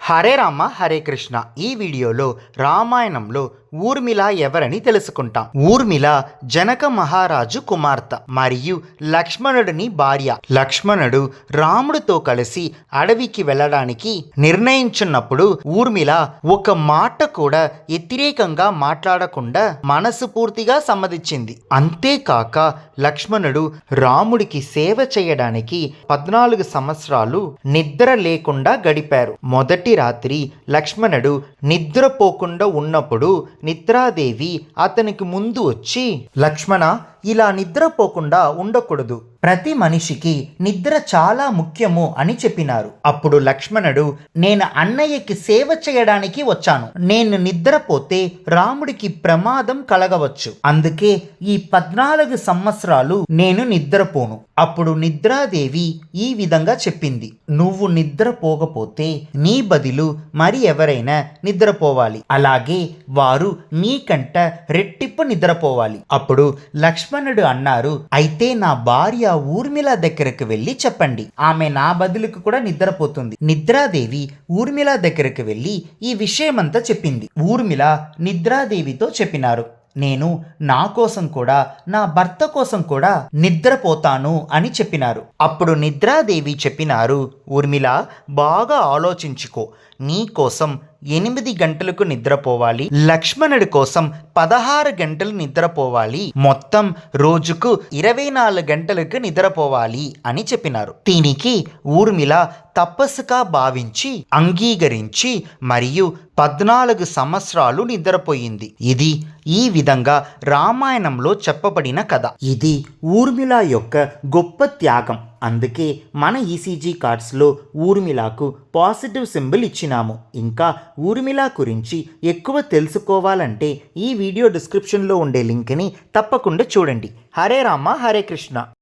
హరే రామ హరే కృష్ణ. ఈ వీడియోలో రామాయణంలో ఊర్మిళ ఎవరని తెలుసుకుంటాం. ఊర్మిళ జనక మహారాజు కుమార్తె మరియు లక్ష్మణుడిని భార్య. లక్ష్మణుడు రాముడితో కలిసి అడవికి వెళ్ళడానికి నిర్ణయించున్నప్పుడు ఊర్మిళ ఒక మాట కూడా వ్యతిరేకంగా మాట్లాడకుండా మనస్ఫూర్తిగా సమ్మతించింది. అంతేకాక లక్ష్మణుడు రాముడికి సేవ చేయడానికి 14 సంవత్సరాలు నిద్ర లేకుండా గడిపారు. మొదటి రాత్రి లక్ష్మణుడు నిద్రపోకుండా ఉన్నప్పుడు నిద్రాదేవి అతనికి ముందు వచ్చి, లక్ష్మణ, ఇలా నిద్రపోకుండా ఉండకూడదు, ప్రతి మనిషికి నిద్ర చాలా ముఖ్యము అని చెప్పినారు. అప్పుడు లక్ష్మణుడు, నేను అన్నయ్యకి సేవ చేయడానికి వచ్చాను, నేను నిద్రపోతే రాముడికి ప్రమాదం కలగవచ్చు, అందుకే ఈ 14 సంవత్సరాలు నేను నిద్రపోను. అప్పుడు నిద్రాదేవి ఈ విధంగా చెప్పింది, నువ్వు నిద్రపోకపోతే నీ బదులు మరి ఎవరైనా నిద్రపోవాలి, అలాగే వారు నీకంట రెట్టింపు నిద్రపోవాలి. అప్పుడు లక్ష్మణుడు అన్నారు, అయితే నా భార్య ఊర్మిళ దగ్గరకు వెళ్ళి చెప్పండి, ఆమె నా బదులుకు కూడా నిద్రపోతుంది. నిద్రాదేవి ఊర్మిళ దగ్గరకు వెళ్ళి ఈ విషయమంతా చెప్పింది. ఊర్మిళ నిద్రాదేవితో చెప్పినారు, నేను నా కోసం కూడా నా భర్త కోసం కూడా నిద్రపోతాను అని చెప్పినారు. అప్పుడు నిద్రాదేవి చెప్పినారు, ఊర్మిళ, బాగా ఆలోచించుకో, నీ కోసం 8 గంటలకు నిద్రపోవాలి, లక్ష్మణుడి కోసం 16 గంటలు నిద్రపోవాలి, మొత్తం రోజుకు 24 గంటలకు నిద్రపోవాలి అని చెప్పినారు. దీనికి ఊర్మిళ తపస్సుగా భావించి అంగీకరించి మరియు 14 సంవత్సరాలు నిద్రపోయింది. ఇది ఈ విధంగా రామాయణంలో చెప్పబడిన కథ. ఇది ఊర్మిళ యొక్క గొప్ప త్యాగం. అందుకే మన ఈసీజీ కార్డ్స్లో ఊర్మిళకు పాజిటివ్ సింబల్ ఇచ్చినాము. ఇంకా ఊర్మిళ గురించి ఎక్కువ తెలుసుకోవాలంటే ఈ వీడియో డిస్క్రిప్షన్లో ఉండే లింక్ని తప్పకుండా చూడండి. హరే రామ హరే కృష్ణ.